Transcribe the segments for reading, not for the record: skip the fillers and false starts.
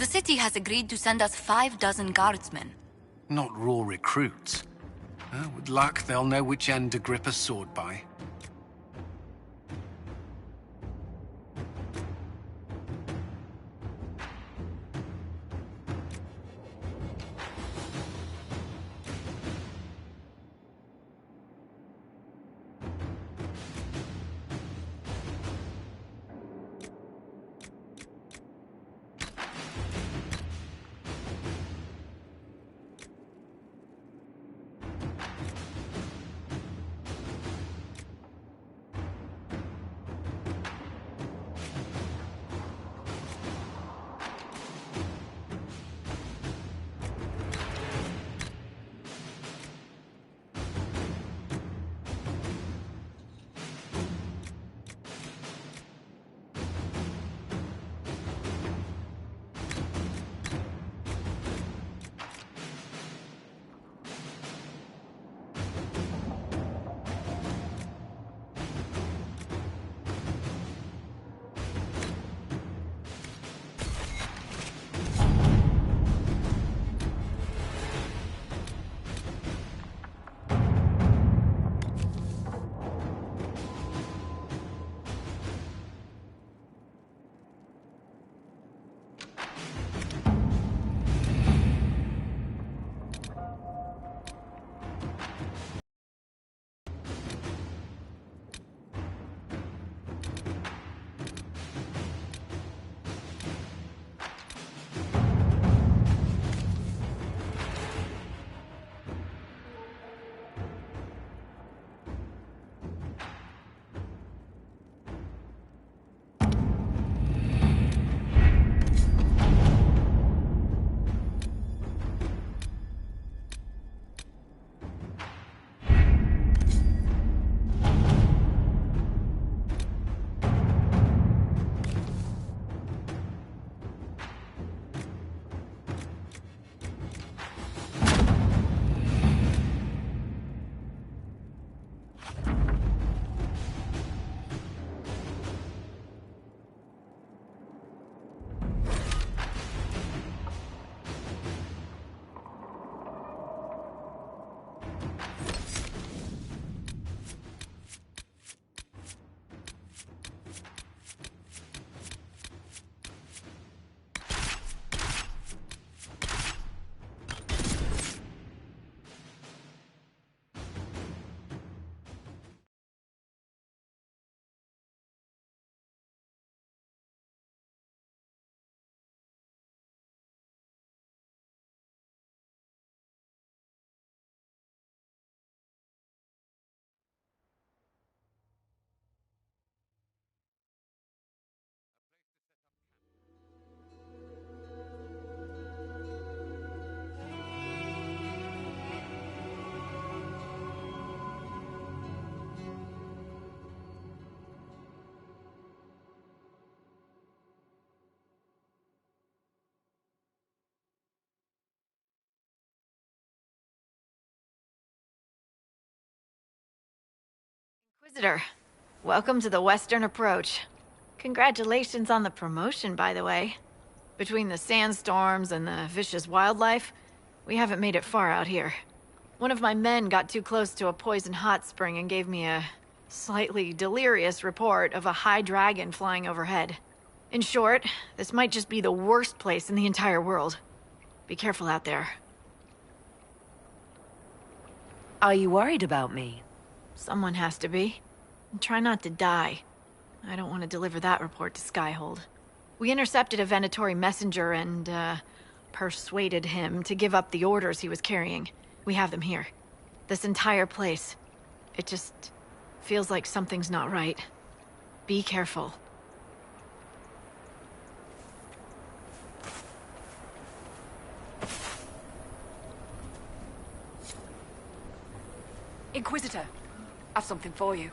The city has agreed to send us 6 guardsmen. Not raw recruits. With luck, they'll know which end to grip a sword by. Inquisitor, welcome to the Western Approach. Congratulations on the promotion, by the way. Between the sandstorms and the vicious wildlife, we haven't made it far out here. One of my men got too close to a poison hot spring and gave me a slightly delirious report of a high dragon flying overhead. In short, this might just be the worst place in the entire world. Be careful out there. Are you worried about me? Someone has to be. And try not to die. I don't want to deliver that report to Skyhold. We intercepted a Venatori messenger and, persuaded him to give up the orders he was carrying. We have them here. This entire place. It just feels like something's not right. Be careful. Inquisitor, I've something for you.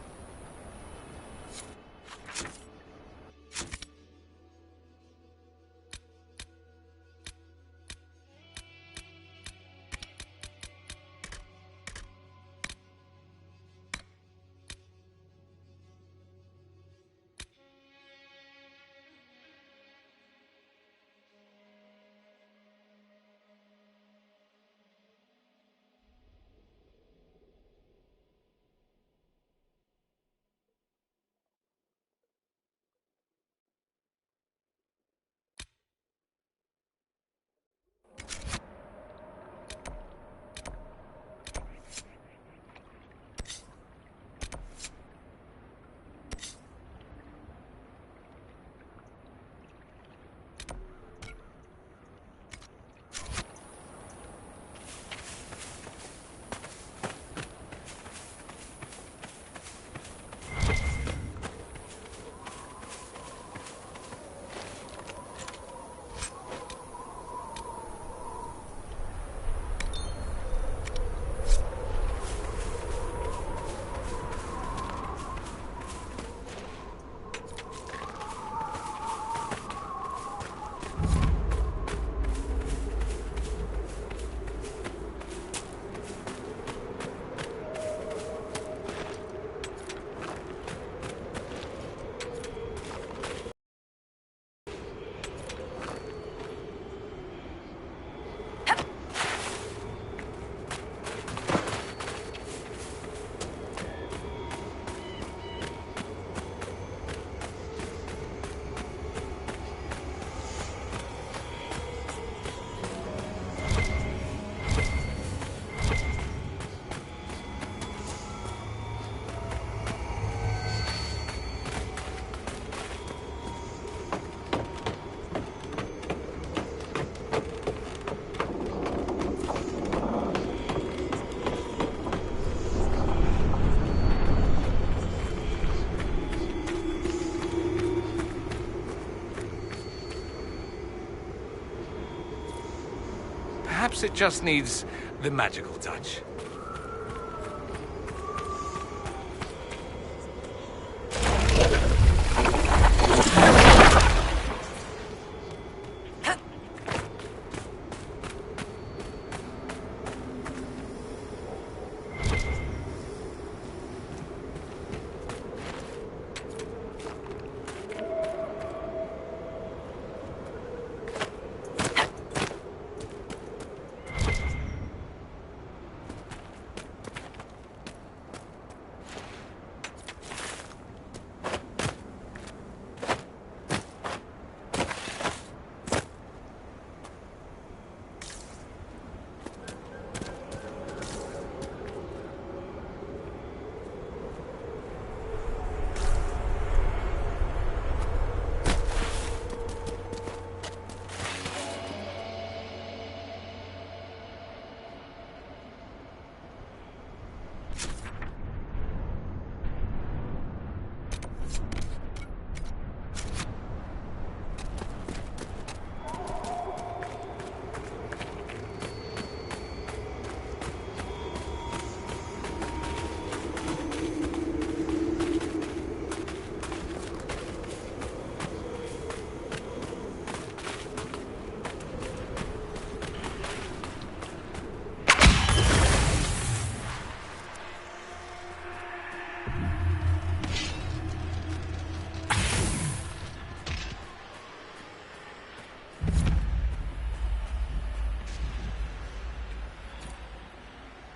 Perhaps it just needs the magical touch.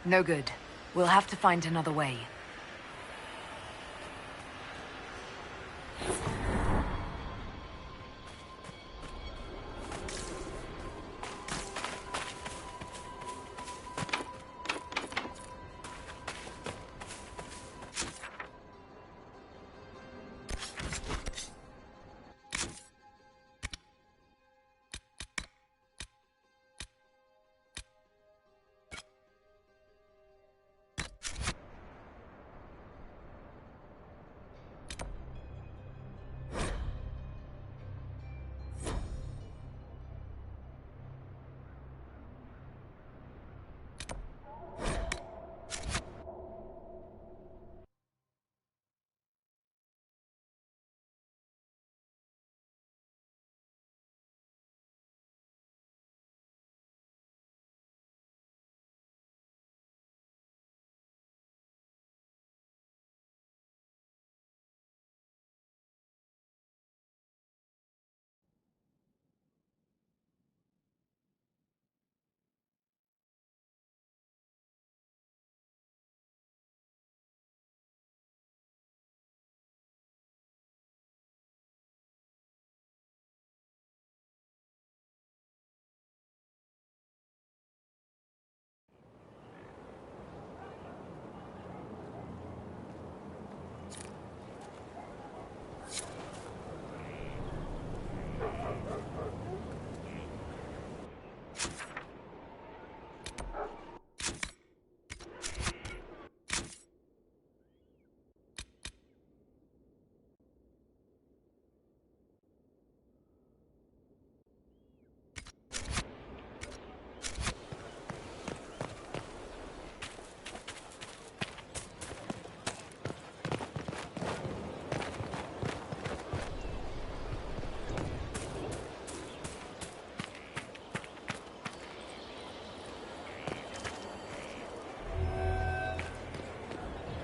No good. We'll have to find another way.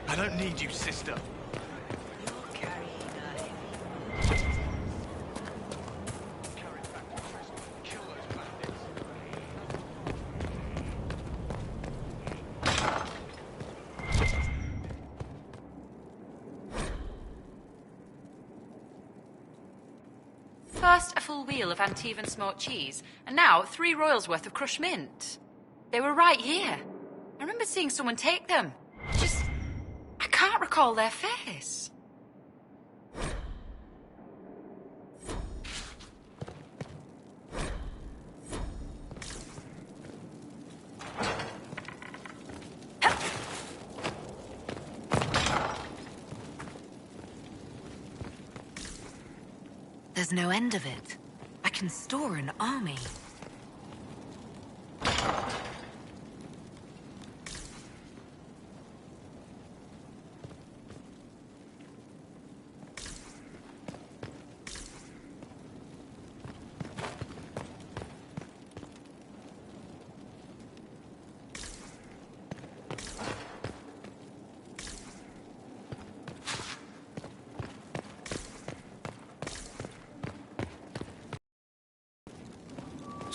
I don't need you, sister. First, a full wheel of Antivan smoked cheese, and now 3 royals worth of crushed mint. They were right here. I remember seeing someone take them. I can't recall their face. There's no end of it. I can store an army.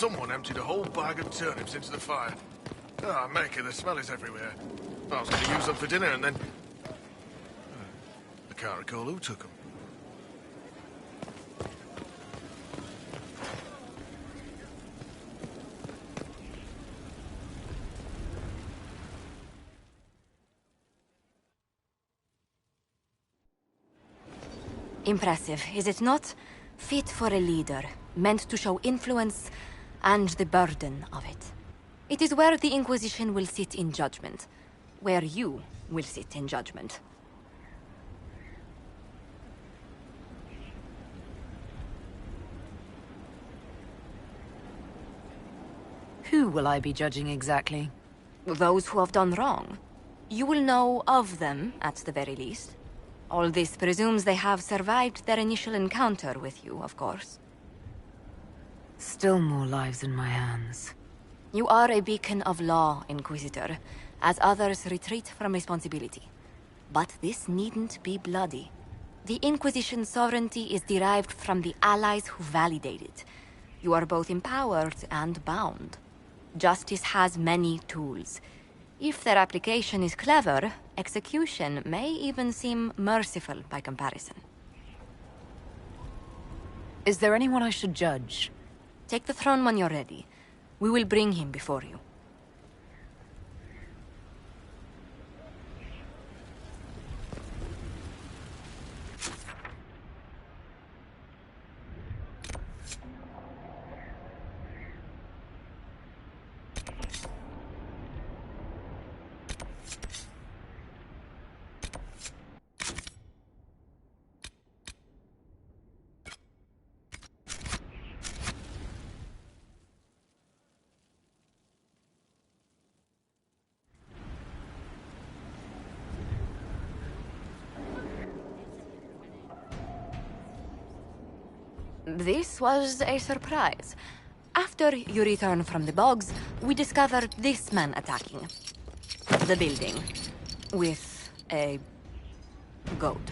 Someone emptied a whole bag of turnips into the fire. Ah, Maker, the smell is everywhere. I was going to use them for dinner and then... I can't recall who took them. Impressive, is it not? Fit for a leader, meant to show influence and the burden of it. It is where the Inquisition will sit in judgment. Where you will sit in judgment. Who will I be judging exactly? Those who have done wrong. You will know of them, at the very least. All this presumes they have survived their initial encounter with you, of course. Still more lives in my hands. You are a beacon of law, Inquisitor, as others retreat from responsibility. But this needn't be bloody. The Inquisition's sovereignty is derived from the allies who validate it. You are both empowered and bound. Justice has many tools. If their application is clever, execution may even seem merciful by comparison. Is there anyone I should judge? Take the throne when you're ready. We will bring him before you. This was a surprise. After you return from the bogs, we discovered this man attacking the building with a goat.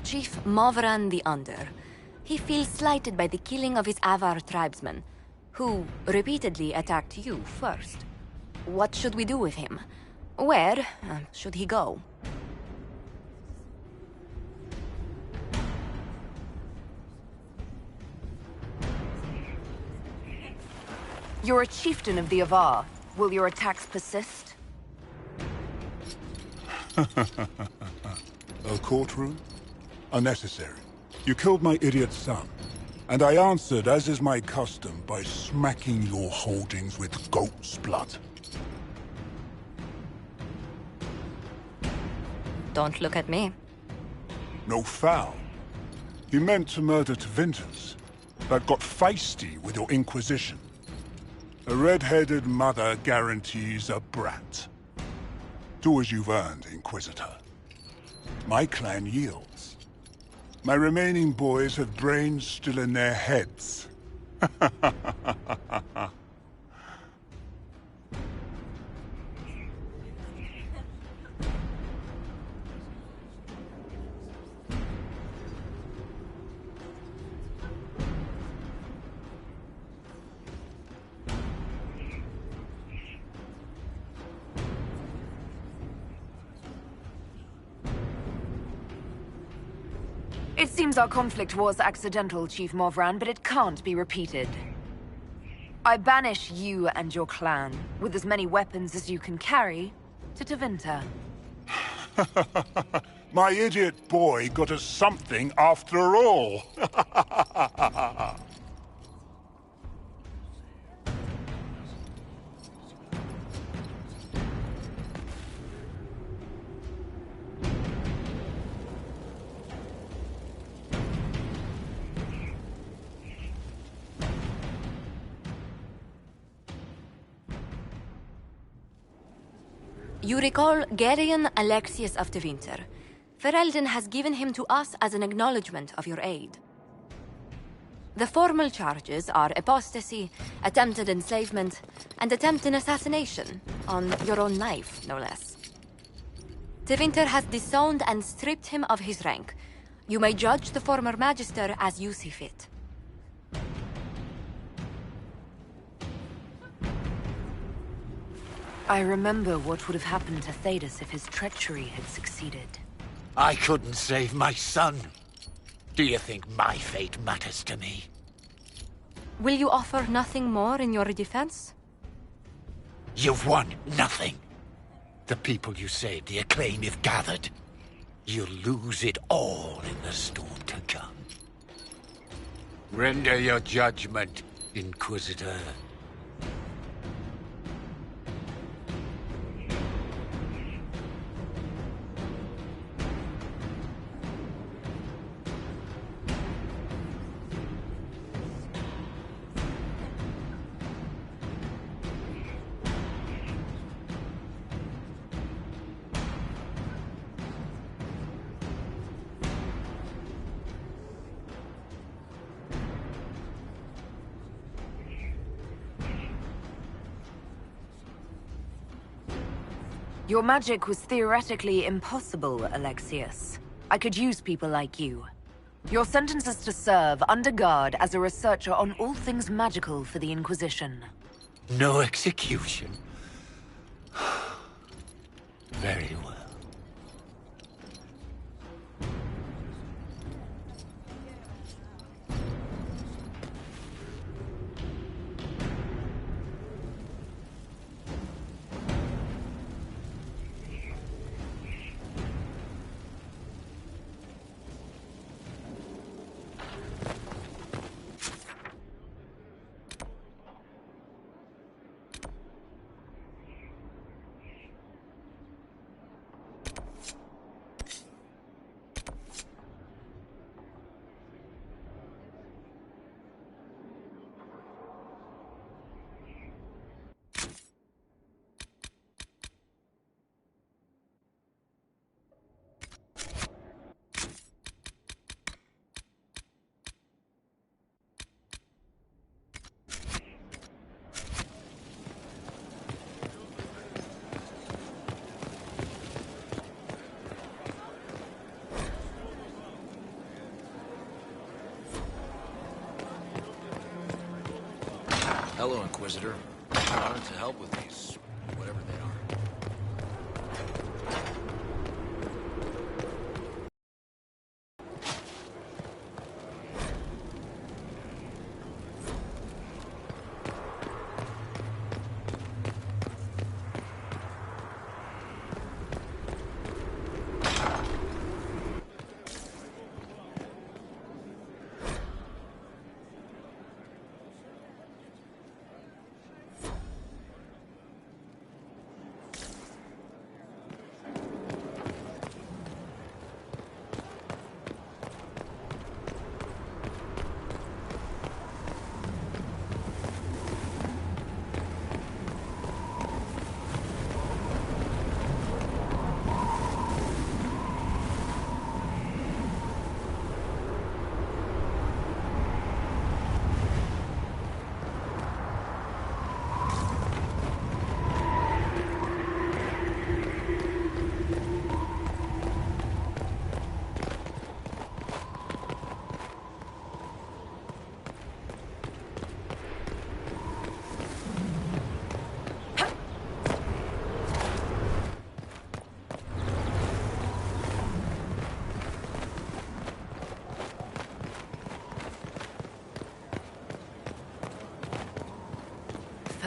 Chief Movran the Under. He feels slighted by the killing of his Avar tribesmen, who repeatedly attacked you first. What should we do with him? Where should he go? You're a chieftain of the Avar. Will your attacks persist? A courtroom? Unnecessary. You killed my idiot son, and I answered, as is my custom, by smacking your holdings with goat's blood. Don't look at me. No foul. You meant to murder Tevinters, but got feisty with your Inquisition. A red-headed mother guarantees a brat. Do as you've earned, Inquisitor. My clan yields. My remaining boys have brains still in their heads. It seems our conflict was accidental, Chief Movran, but it can't be repeated. I banish you and your clan, with as many weapons as you can carry, to Tevinter. My idiot boy got us something after all. You recall Gerion Alexius of Tevinter. Ferelden has given him to us as an acknowledgement of your aid. The formal charges are apostasy, attempted enslavement, and attempted assassination on your own life, no less. Tevinter has disowned and stripped him of his rank. You may judge the former magister as you see fit. I remember what would have happened to Thedas if his treachery had succeeded. I couldn't save my son. Do you think my fate matters to me? Will you offer nothing more in your defense? You've won nothing. The people you saved, the acclaim you've gathered. You'll lose it all in the storm to come. Render your judgment, Inquisitor. Your magic was theoretically impossible, Alexius. I could use people like you. Your sentence is to serve under guard as a researcher on all things magical for the Inquisition. No execution. Very well. Hello, Inquisitor. I'm honored to help with these, whatever they are.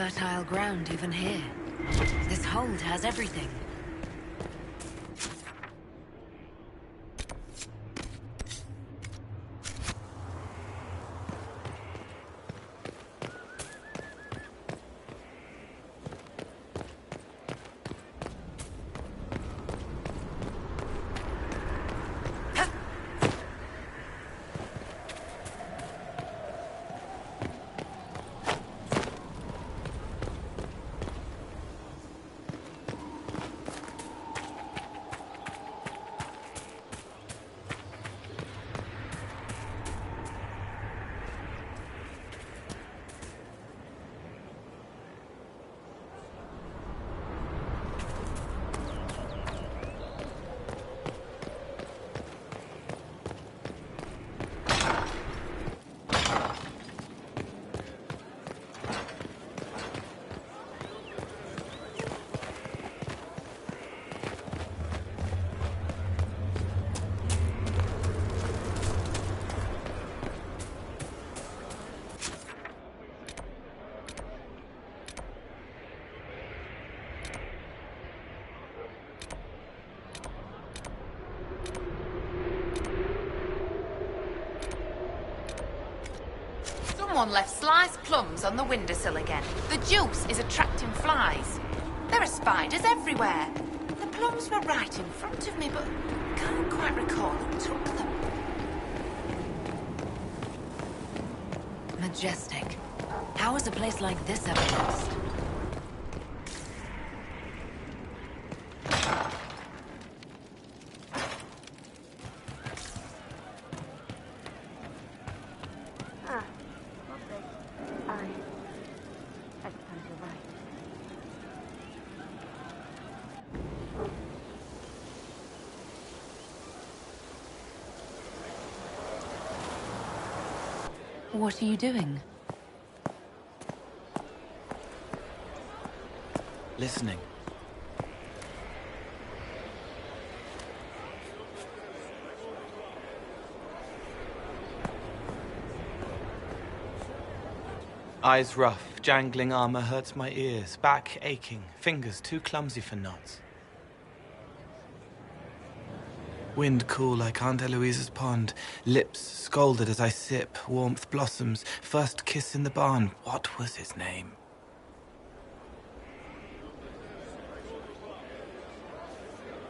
Fertile ground even here. This hold has everything. Someone left sliced plums on the windowsill again. The juice is attracting flies. There are spiders everywhere. The plums were right in front of me, but can't quite recall who took them. Majestic. How has a place like this ever lost? What are you doing? Listening. Eyes rough, jangling armor hurts my ears, back aching, fingers too clumsy for knots. Wind cool like Aunt Eloise's pond, lips scalded as I sip, warmth blossoms, first kiss in the barn. What was his name?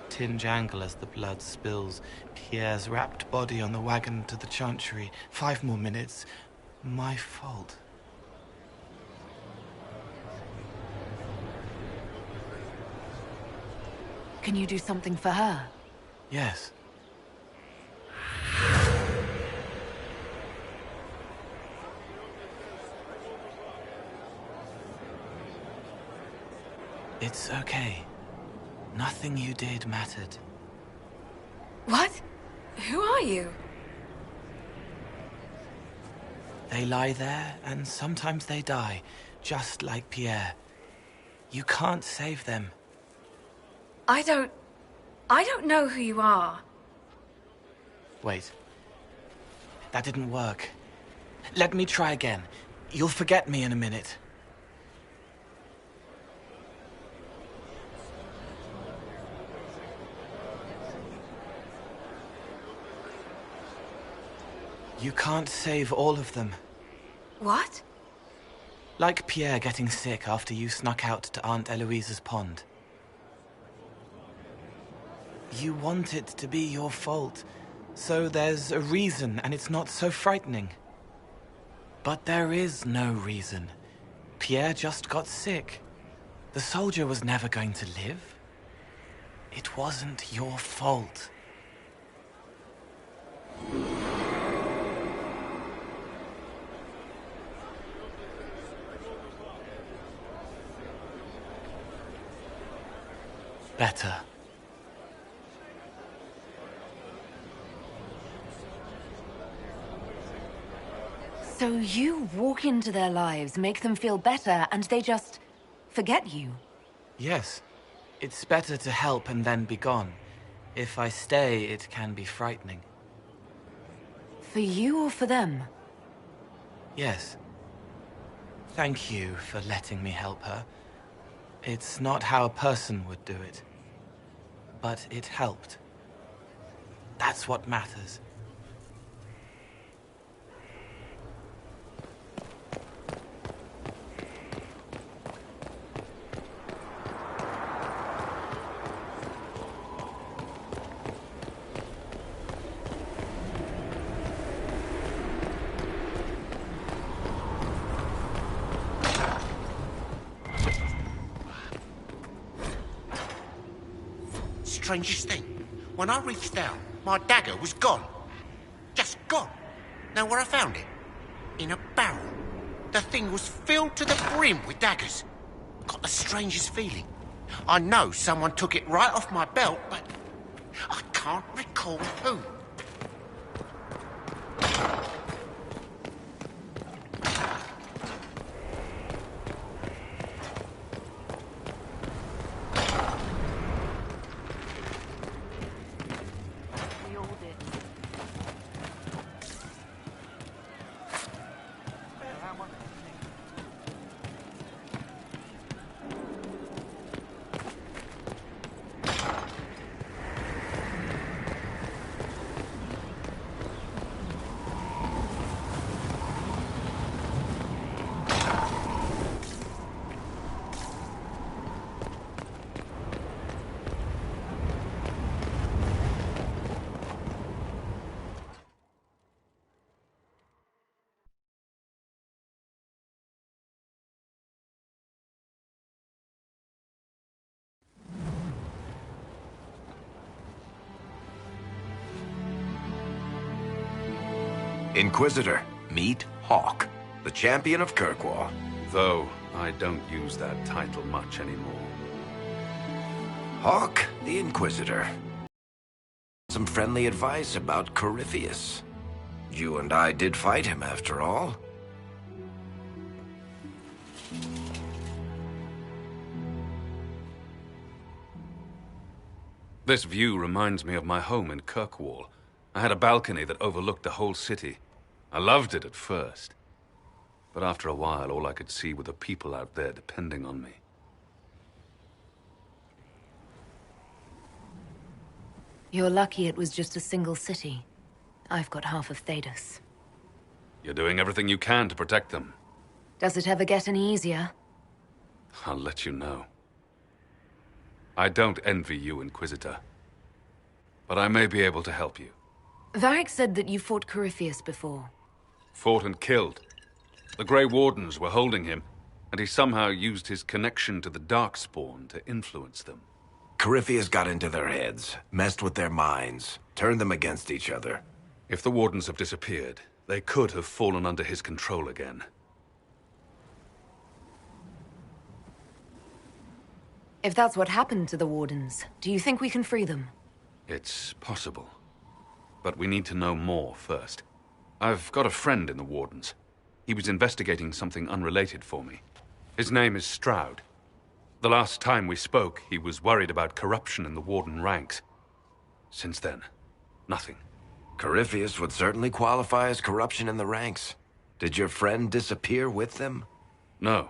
Tin jangle as the blood spills, Pierre's wrapped body on the wagon to the chantry. 5 more minutes. My fault. Can you do something for her? Yes. It's okay. Nothing you did mattered. What? Who are you? They lie there, and sometimes they die, just like Pierre. You can't save them. I don't know who you are. Wait. That didn't work. Let me try again. You'll forget me in a minute. You can't save all of them. What? Like Pierre getting sick after you snuck out to Aunt Eloise's pond. You want it to be your fault, so there's a reason and it's not so frightening. But there is no reason. Pierre just got sick. The soldier was never going to live. It wasn't your fault. Better. So you walk into their lives, make them feel better, and they just forget you? Yes. It's better to help and then be gone. If I stay, it can be frightening. For you or for them? Yes. Thank you for letting me help her. It's not how a person would do it. But it helped. That's what matters. Strangest thing, when I reached out, my dagger was gone. Just gone. Know where I found it? In a barrel. The thing was filled to the brim with daggers. Got the strangest feeling. I know someone took it right off my belt, but I can't recall who. Inquisitor, meet Hawk, the champion of Kirkwall. Though I don't use that title much anymore. Hawk, the Inquisitor. Some friendly advice about Corypheus. You and I did fight him, after all. This view reminds me of my home in Kirkwall. I had a balcony that overlooked the whole city. I loved it at first. But after a while, all I could see were the people out there depending on me. You're lucky it was just a single city. I've got half of Thedas. You're doing everything you can to protect them. Does it ever get any easier? I'll let you know. I don't envy you, Inquisitor. But I may be able to help you. Varric said that you fought Corypheus before. Fought and killed. The Grey Wardens were holding him, and he somehow used his connection to the Darkspawn to influence them. Corypheus got into their heads, messed with their minds, turned them against each other. If the Wardens have disappeared, they could have fallen under his control again. If that's what happened to the Wardens, do you think we can free them? It's possible. But we need to know more first. I've got a friend in the Wardens. He was investigating something unrelated for me. His name is Stroud. The last time we spoke, he was worried about corruption in the Warden ranks. Since then, nothing. Corypheus would certainly qualify as corruption in the ranks. Did your friend disappear with them? No.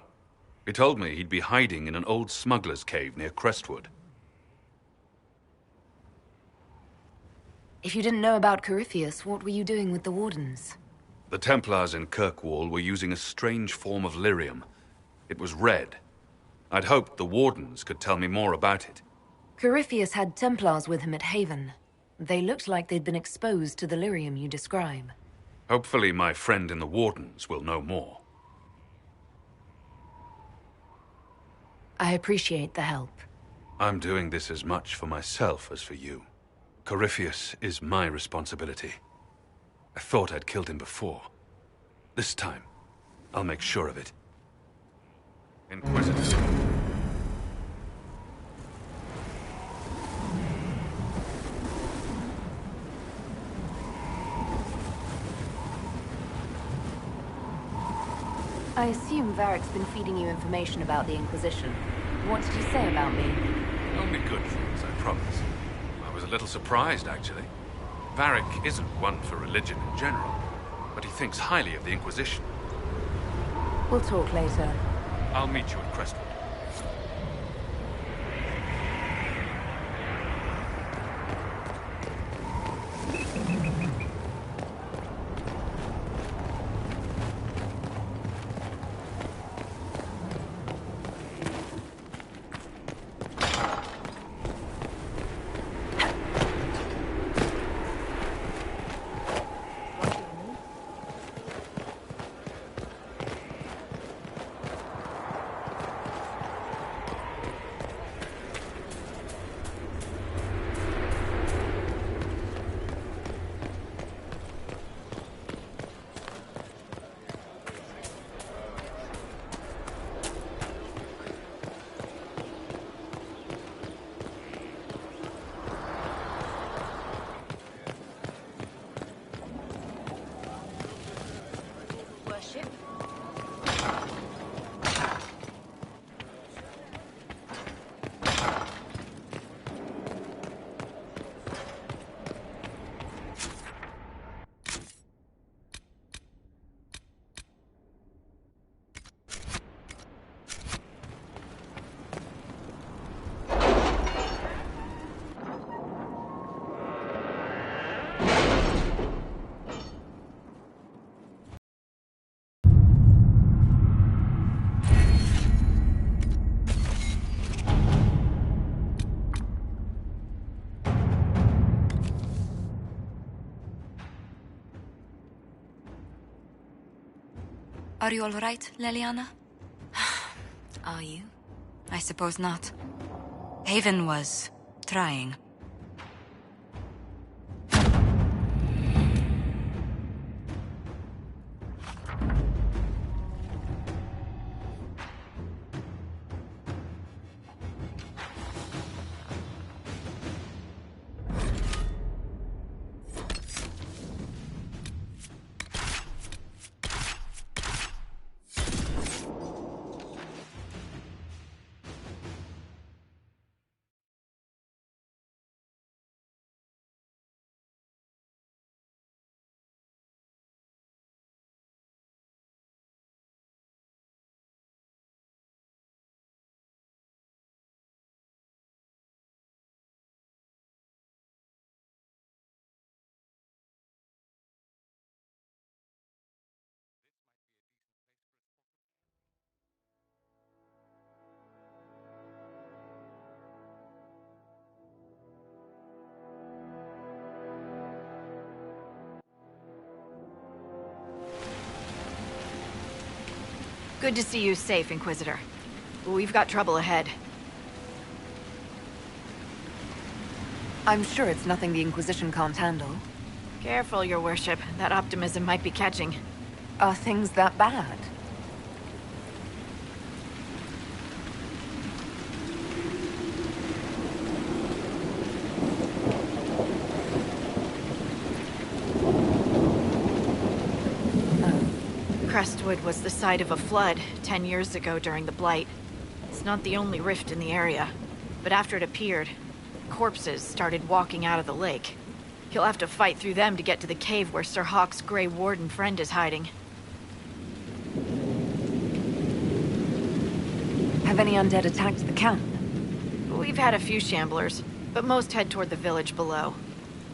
He told me he'd be hiding in an old smuggler's cave near Crestwood. If you didn't know about Corypheus, what were you doing with the Wardens? The Templars in Kirkwall were using a strange form of lyrium. It was red. I'd hoped the Wardens could tell me more about it. Corypheus had Templars with him at Haven. They looked like they'd been exposed to the lyrium you describe. Hopefully my friend in the Wardens will know more. I appreciate the help. I'm doing this as much for myself as for you. Corypheus is my responsibility. I thought I'd killed him before. This time, I'll make sure of it. Inquisitor. I assume Varric's been feeding you information about the Inquisition. What did he say about me? Only good things, I promise. I was a little surprised, actually. Varric isn't one for religion in general, but he thinks highly of the Inquisition. We'll talk later. I'll meet you at Crestwood. Are you all right, Leliana? Are you? I suppose not. Haven was trying. Good to see you safe, Inquisitor. We've got trouble ahead. I'm sure it's nothing the Inquisition can't handle. Careful, Your Worship. That optimism might be catching. Are things that bad? Crestwood was the site of a flood 10 years ago during the Blight. It's not the only rift in the area, but after it appeared, corpses started walking out of the lake. You'll have to fight through them to get to the cave where Sir Hawke's Grey Warden friend is hiding. Have any undead attacked the camp? We've had a few shamblers, but most head toward the village below.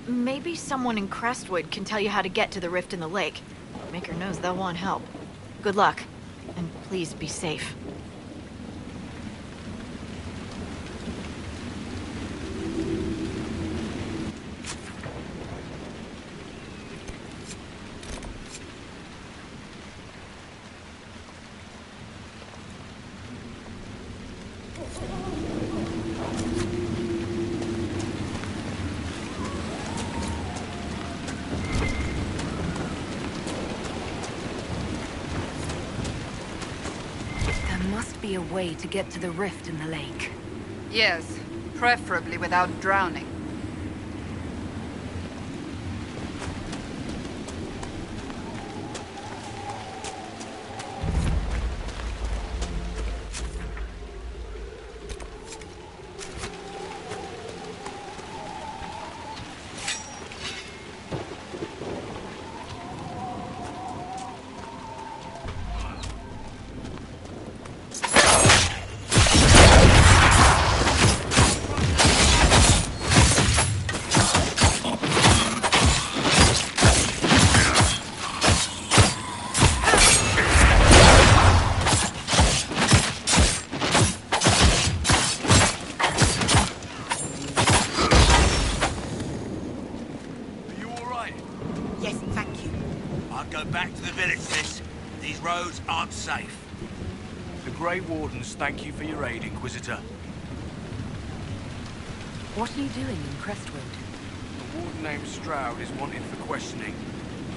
Maybe someone in Crestwood can tell you how to get to the rift in the lake. Maker knows they'll want help. Good luck, and please be safe. Be a way to get to the rift in the lake. Yes, preferably without drowning. Safe. The Grey Wardens thank you for your aid, Inquisitor. What are you doing in Crestwood? A warden named Stroud is wanted for questioning.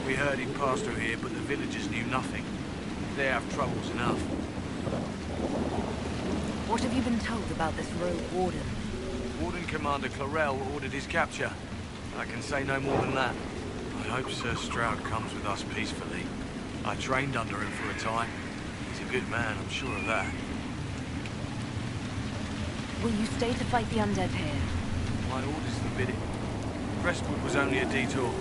We heard he'd passed through here, but the villagers knew nothing. They have troubles enough. What have you been told about this rogue warden? Warden Commander Clarel ordered his capture. I can say no more than that. I hope Sir Stroud comes with us peacefully. I trained under him for a time. He's a good man, I'm sure of that. Will you stay to fight the undead here? My orders forbid it. Crestwood was only a detour.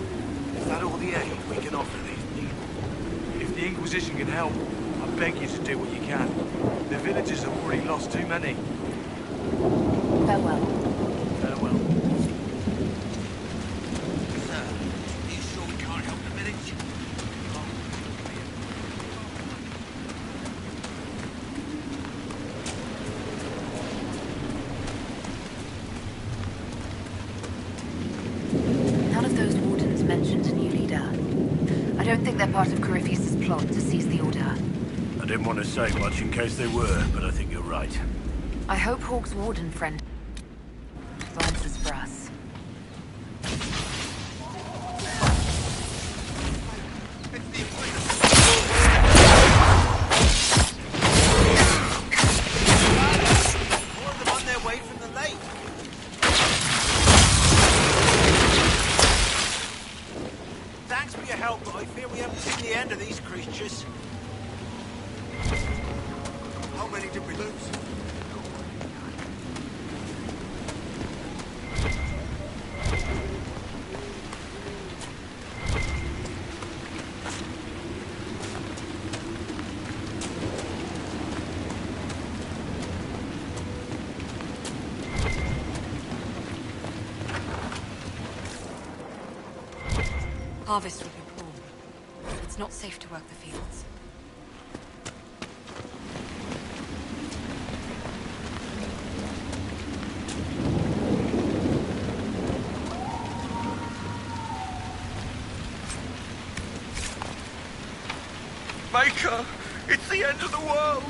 Is that all the aid we can offer these people? If the Inquisition can help, I beg you to do what you can. The villagers have already lost too many. Farewell. Farewell. Sir, are you sure we can't help the village? None of those wardens mentioned a new leader. I don't think they're part of Corypheus' plot to seize the Order. I didn't want to say much in case they were, but I think you're right. I hope Hawke's warden friend answers for us. More of them on their way from the lake. Thanks for your help, but I fear we haven't seen the end of these creatures. How many did we lose? Harvest will be poor. It's not safe to work the fields. Maker! It's the end of the world!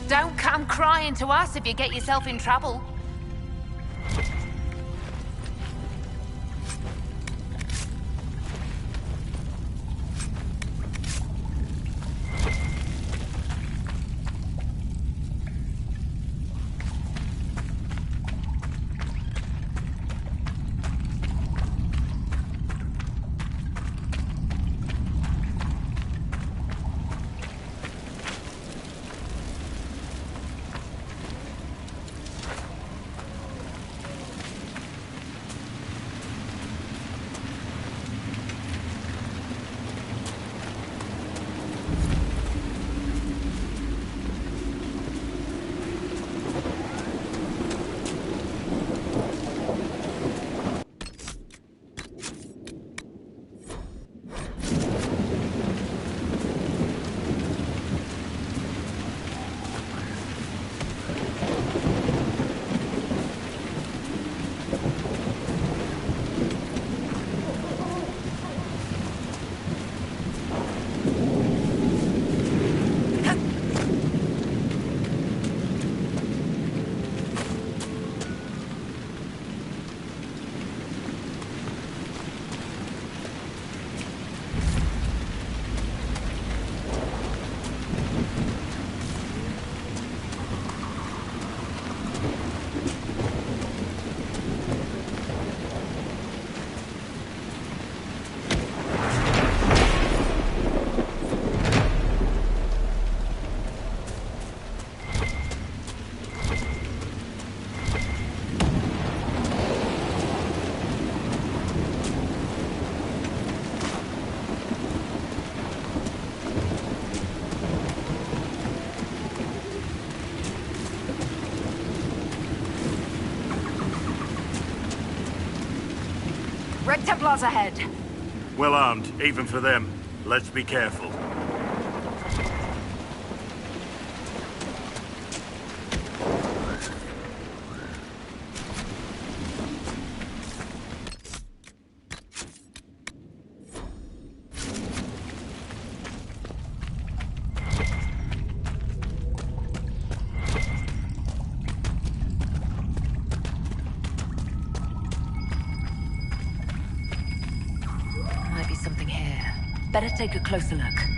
Don't come crying to us if you get yourself in trouble. Red Templars ahead. Well armed, even for them. Let's be careful. Better take a closer look.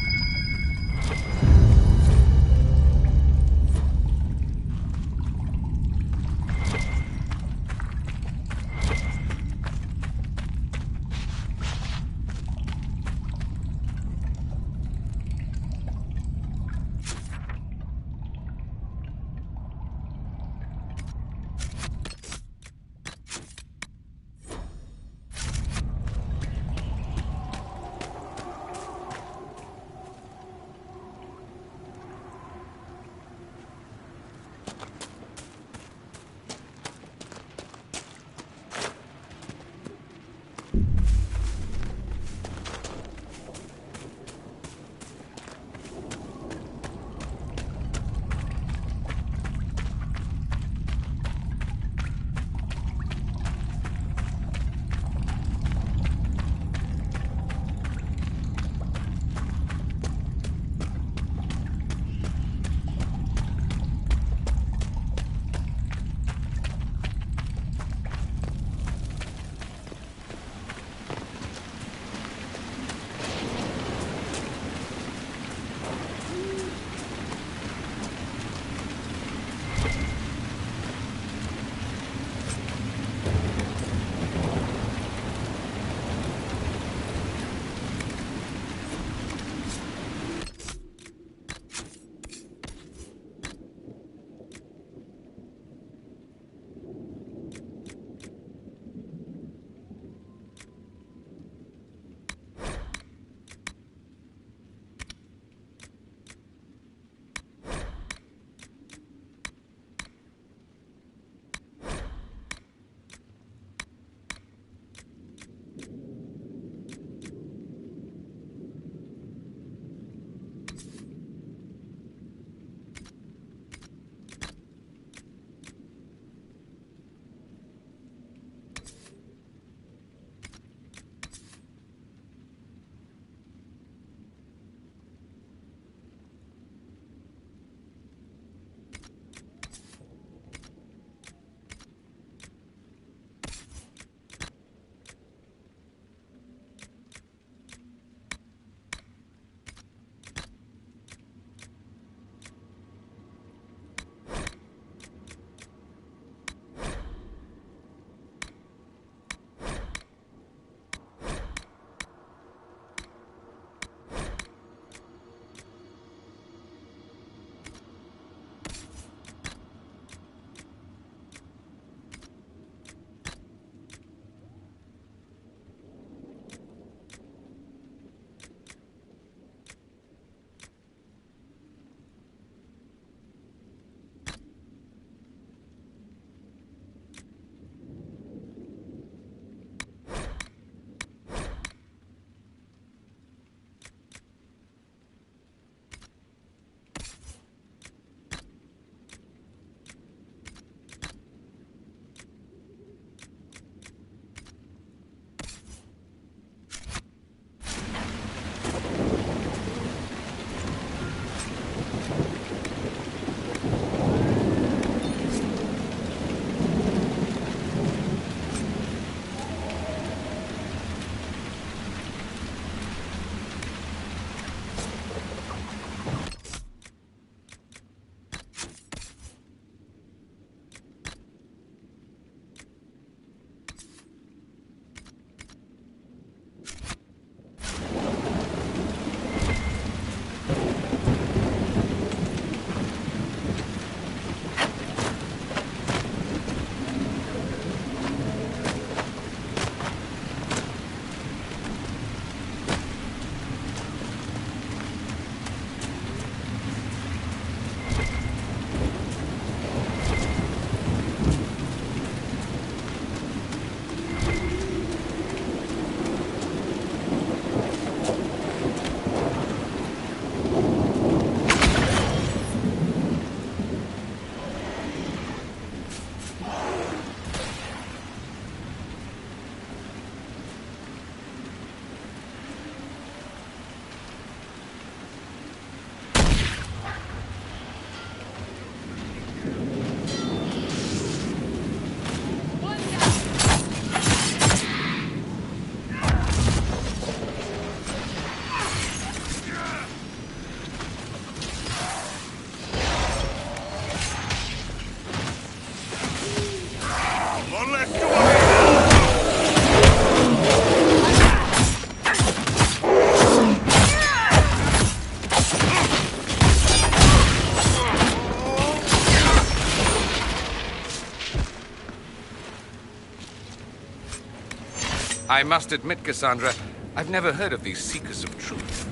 I must admit, Cassandra, I've never heard of these Seekers of Truth.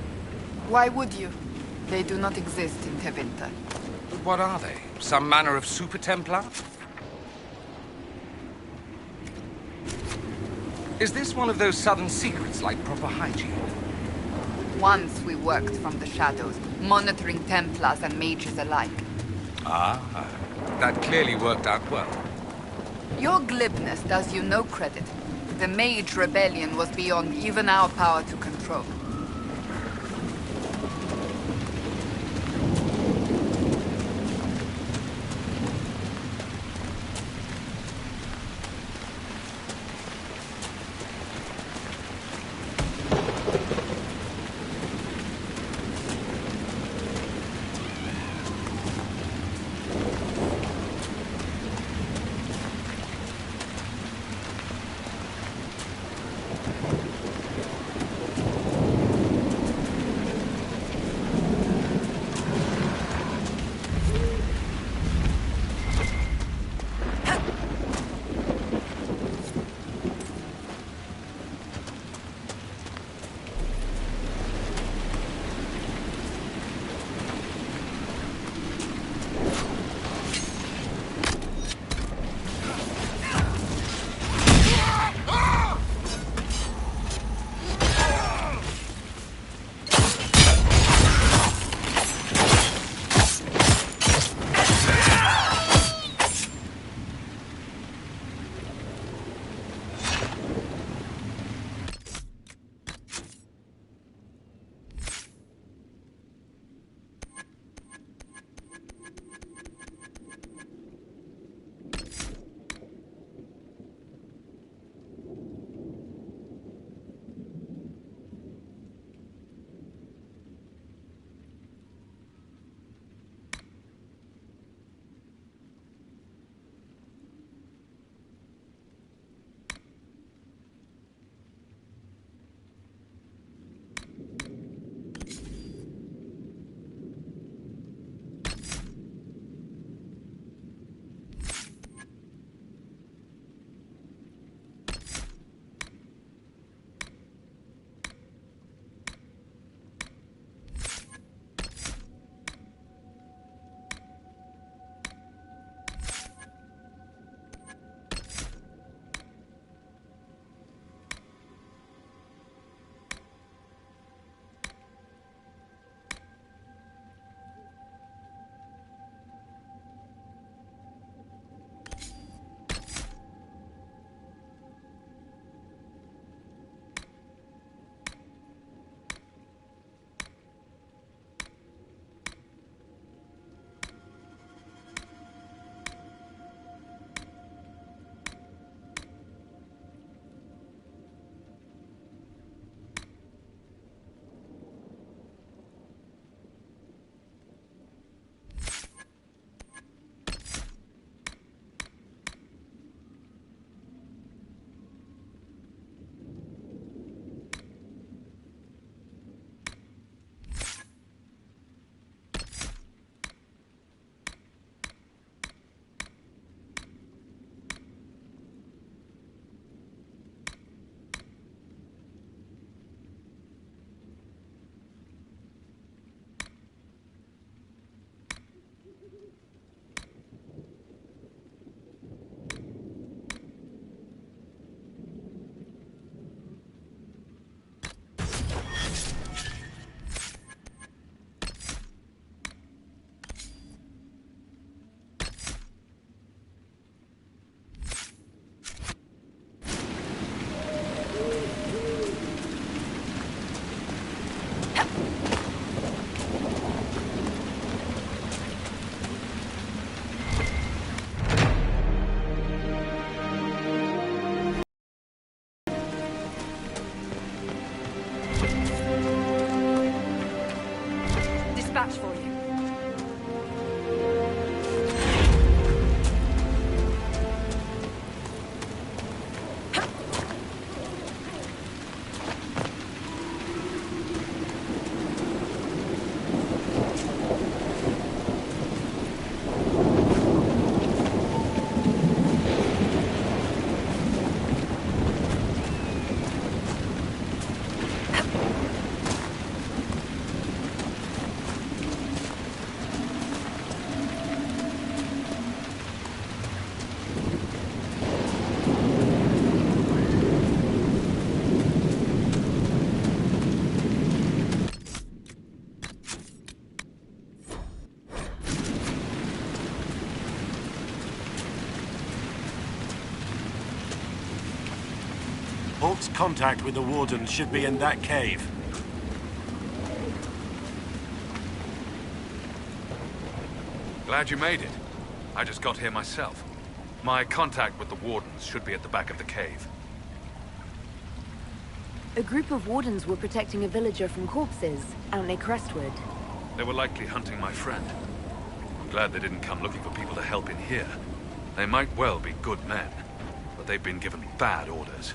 Why would you? They do not exist in Tevinter. But what are they? Some manner of Super Templar? Is this one of those southern secrets like proper hygiene? Once we worked from the shadows, monitoring Templars and mages alike. Ah, that clearly worked out well. Your glibness does you no credit. The Mage Rebellion was beyond even our power to control. Hawk's contact with the Wardens should be in that cave. Glad you made it. I just got here myself. My contact with the Wardens should be at the back of the cave. A group of Wardens were protecting a villager from corpses out near Crestwood. They were likely hunting my friend. I'm glad they didn't come looking for people to help in here. They might well be good men, but they've been given bad orders.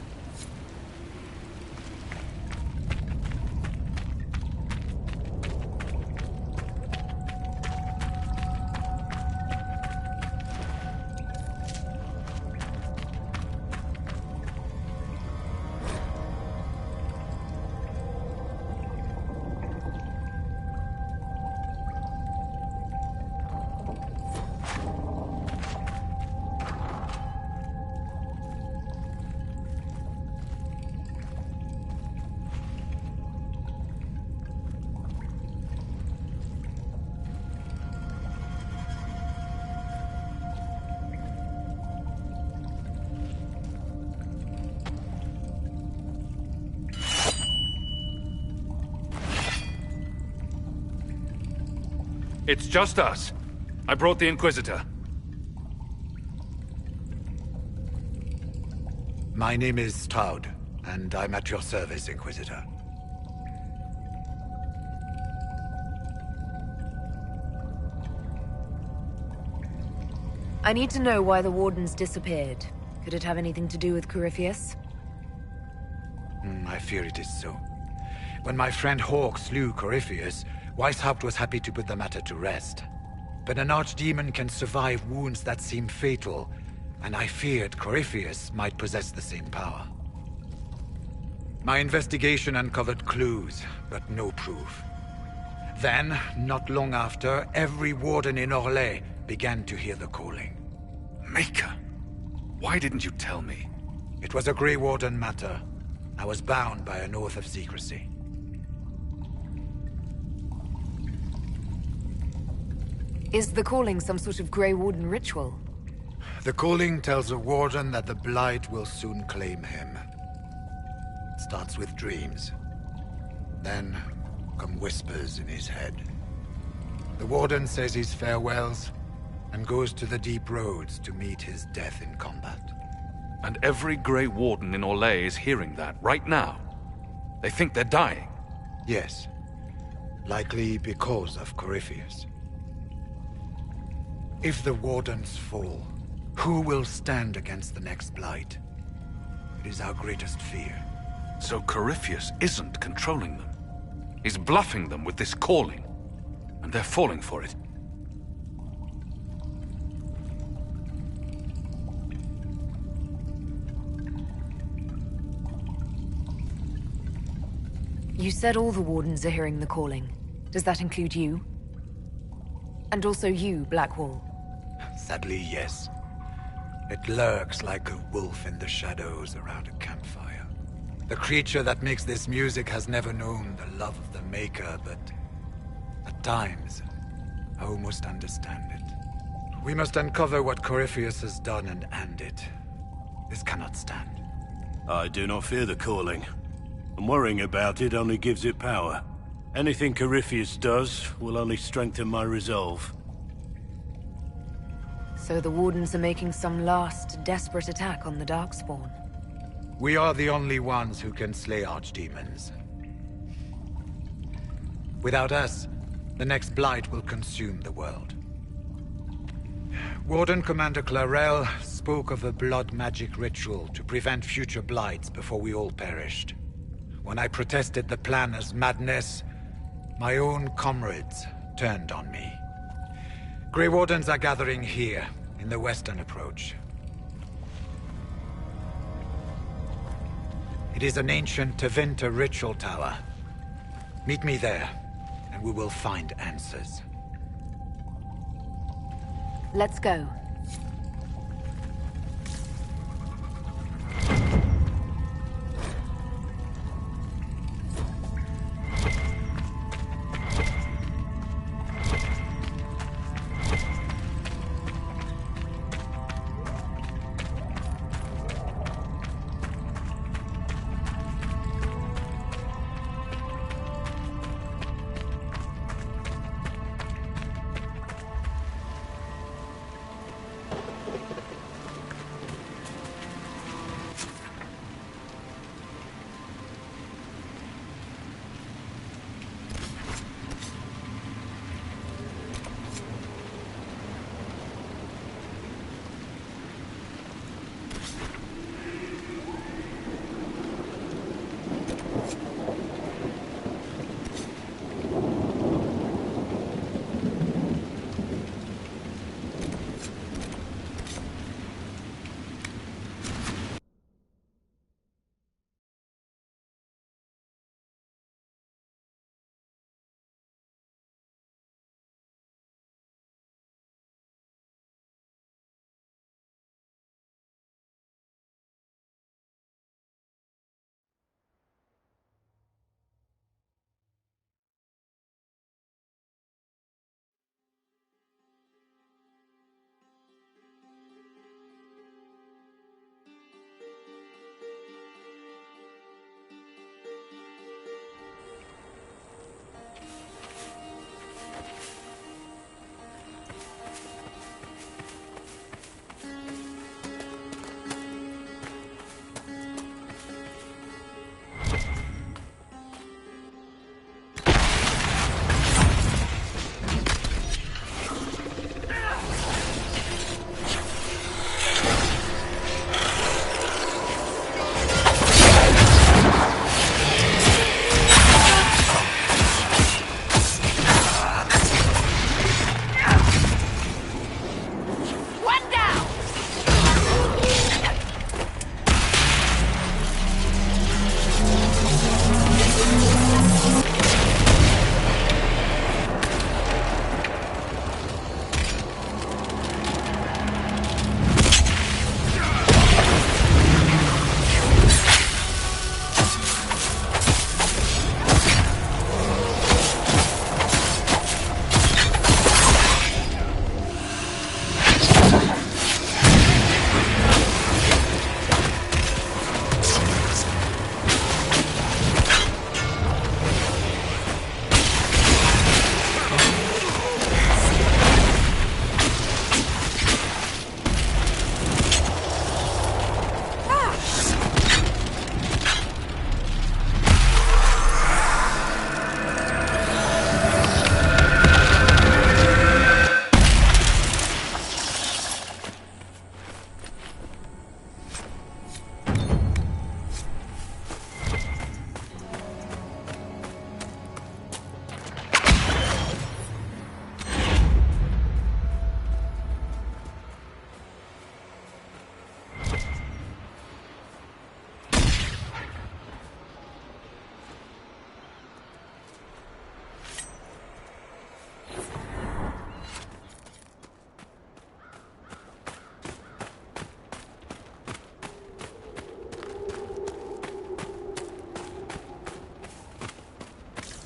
It's just us. I brought the Inquisitor. My name is Stroud, and I'm at your service, Inquisitor. I need to know why the Wardens disappeared. Could it have anything to do with Corypheus? I fear it is so. When my friend Hawk slew Corypheus, Weishaupt was happy to put the matter to rest. But an archdemon can survive wounds that seem fatal, and I feared Corypheus might possess the same power. My investigation uncovered clues, but no proof. Then, not long after, every warden in Orlais began to hear the calling. Maker? Why didn't you tell me? It was a Grey Warden matter. I was bound by an oath of secrecy. Is the calling some sort of Grey Warden ritual? The calling tells a warden that the Blight will soon claim him. It starts with dreams. Then come whispers in his head. The warden says his farewells and goes to the deep roads to meet his death in combat. And every Grey Warden in Orlais is hearing that right now. They think they're dying. Yes. Likely because of Corypheus. If the Wardens fall, who will stand against the next Blight? It is our greatest fear. So Corypheus isn't controlling them. He's bluffing them with this calling. And they're falling for it. You said all the Wardens are hearing the calling. Does that include you? And also you, Blackwall? Sadly, yes. It lurks like a wolf in the shadows around a campfire. The creature that makes this music has never known the love of the Maker, but at times, I almost understand it. We must uncover what Corypheus has done and end it. This cannot stand. I do not fear the calling. And worrying about it only gives it power. Anything Corypheus does will only strengthen my resolve. So the Wardens are making some last, desperate attack on the Darkspawn. We are the only ones who can slay archdemons. Without us, the next Blight will consume the world. Warden Commander Clarel spoke of a blood magic ritual to prevent future Blights before we all perished. When I protested the plan as madness, my own comrades turned on me. Grey Wardens are gathering here, in the western approach. It is an ancient Tevinter ritual tower. Meet me there, and we will find answers. Let's go.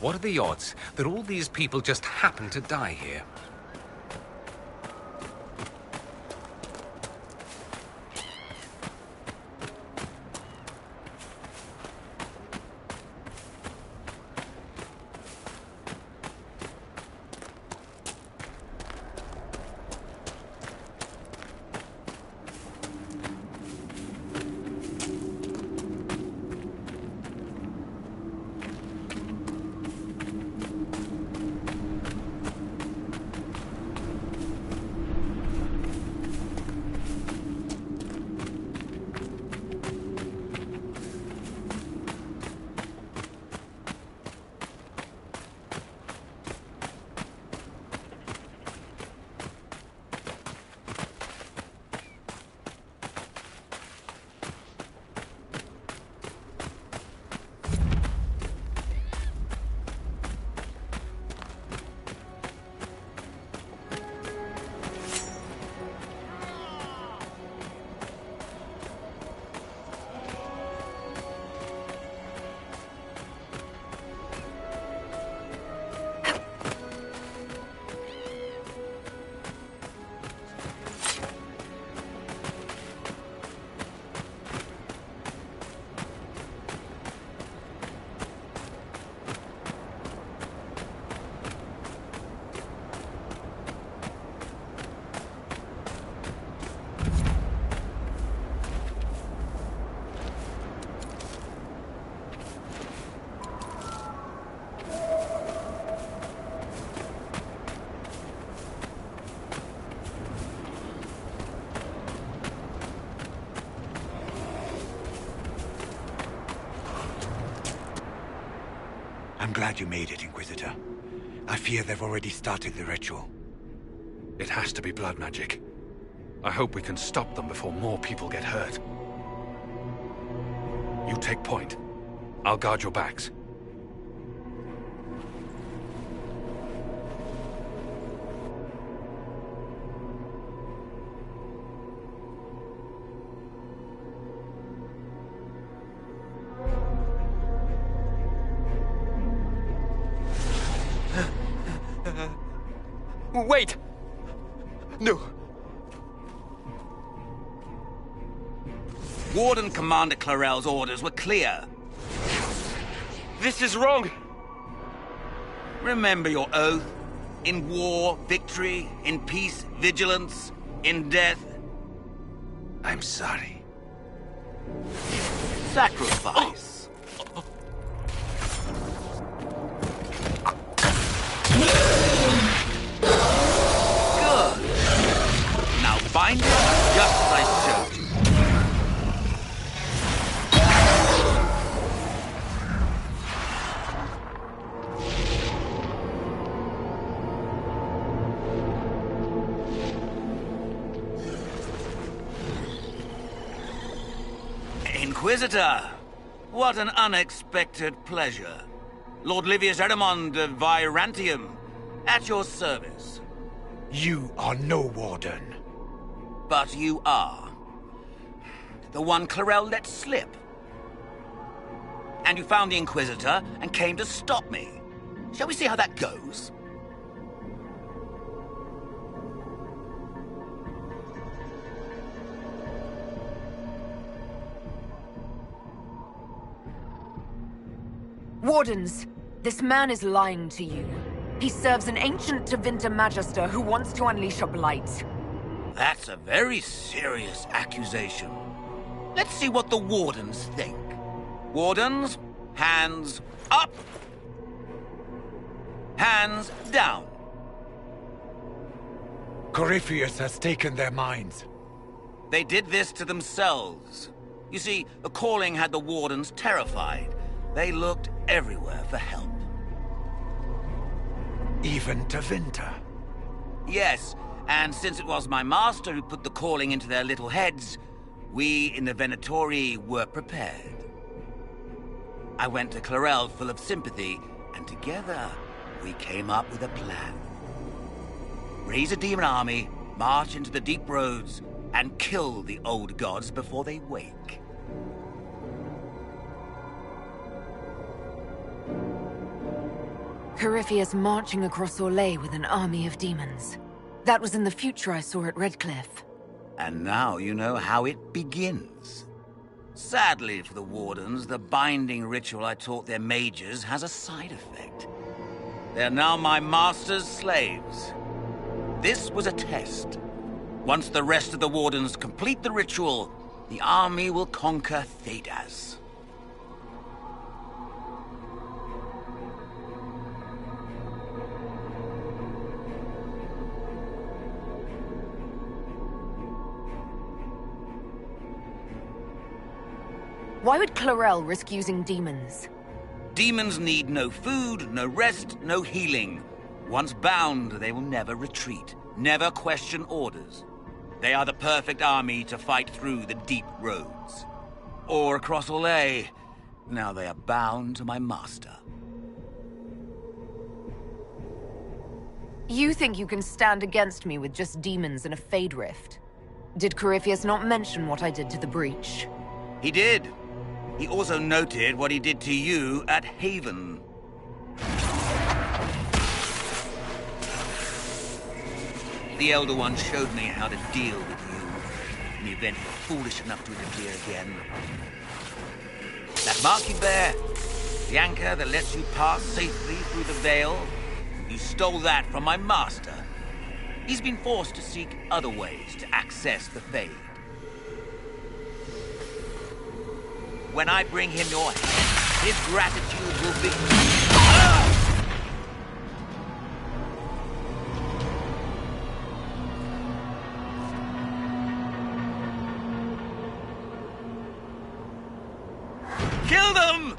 What are the odds that all these people just happen to die here? I'm glad you made it, Inquisitor. I fear they've already started the ritual. It has to be blood magic. I hope we can stop them before more people get hurt. You take point. I'll guard your backs. Wait! No. Warden Commander Clarel's orders were clear. This is wrong. Remember your oath. In war, victory. In peace, vigilance. In death, I'm sorry. Sacrifice. Good. Now bind it just as I showed you. Inquisitor, what an unexpected pleasure. Lord Livius Erimond of Virantium, at your service. You are no warden. But you are. The one Clarel let slip. And you found the Inquisitor and came to stop me. Shall we see how that goes? Wardens, this man is lying to you. He serves an ancient Tevinter Magister who wants to unleash a blight. That's a very serious accusation. Let's see what the Wardens think. Wardens, hands up. Hands down. Corypheus has taken their minds. They did this to themselves. You see, the calling had the Wardens terrified. They looked everywhere for help. Even Tevinter? Yes, and since it was my master who put the calling into their little heads, we in the Venatori were prepared. I went to Clarel full of sympathy, and together we came up with a plan. Raise a demon army, march into the deep roads, and kill the old gods before they wake. Corypheus marching across Orlais with an army of demons. That was in the future I saw at Redcliffe. And now you know how it begins. Sadly for the Wardens, the binding ritual I taught their mages has a side effect. They're now my master's slaves. This was a test. Once the rest of the Wardens complete the ritual, the army will conquer Thedas. Why would Clarel risk using demons? Demons need no food, no rest, no healing. Once bound, they will never retreat, never question orders. They are the perfect army to fight through the deep roads. Or across Orlais. Now they are bound to my master. You think you can stand against me with just demons and a Fade Rift? Did Corypheus not mention what I did to the Breach? He did. He also noted what he did to you at Haven. The Elder One showed me how to deal with you in the event you were foolish enough to interfere again. That mark you bear, the anchor that lets you pass safely through the veil, you stole that from my master. He's been forced to seek other ways to access the Fade. When I bring him your head, his gratitude will be... Kill them!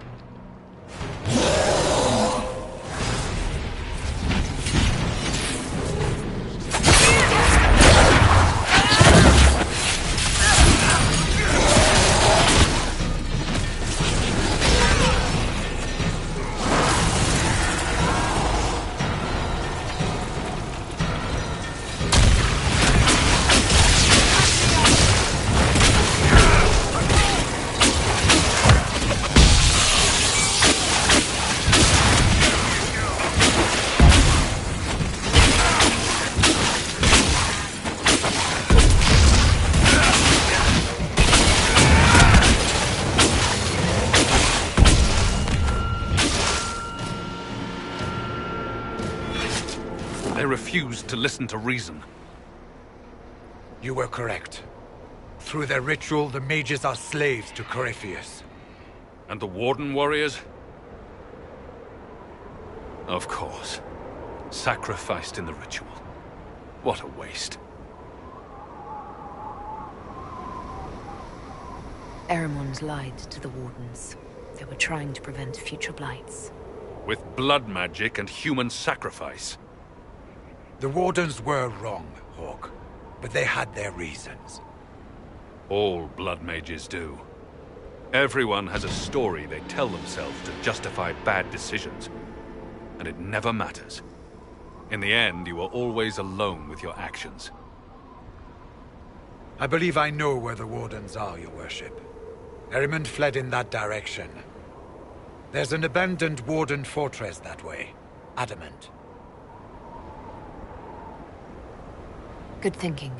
Refused to listen to reason. You were correct. Through their ritual, the mages are slaves to Corypheus. And the Warden warriors? Of course. Sacrificed in the ritual. What a waste. Eremon's lied to the Wardens. They were trying to prevent future blights. With blood magic and human sacrifice. The Wardens were wrong, Hawk, but they had their reasons. All blood mages do. Everyone has a story they tell themselves to justify bad decisions. And it never matters. In the end, you are always alone with your actions. I believe I know where the Wardens are, Your Worship. Eremond fled in that direction. There's an abandoned Warden fortress that way. Adamant. Good thinking.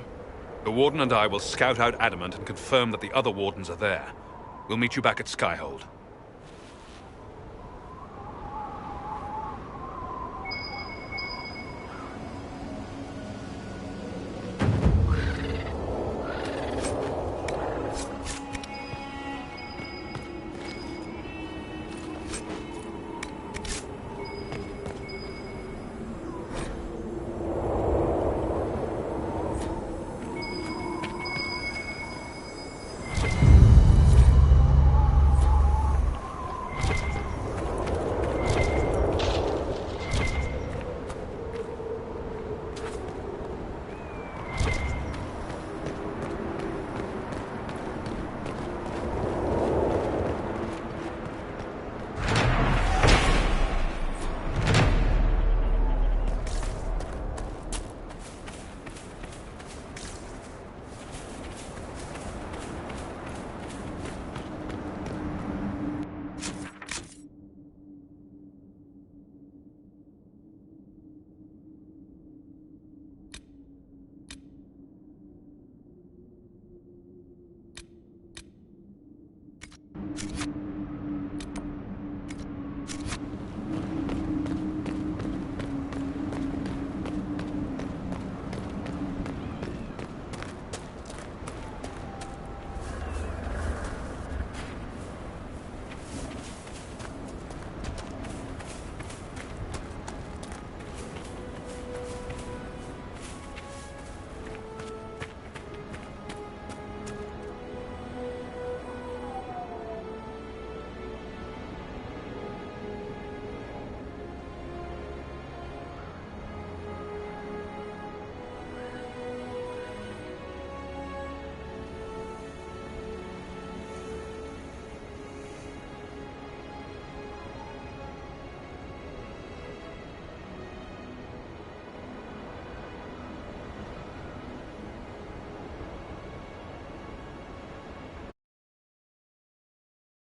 The Warden and I will scout out Adamant and confirm that the other Wardens are there. We'll meet you back at Skyhold.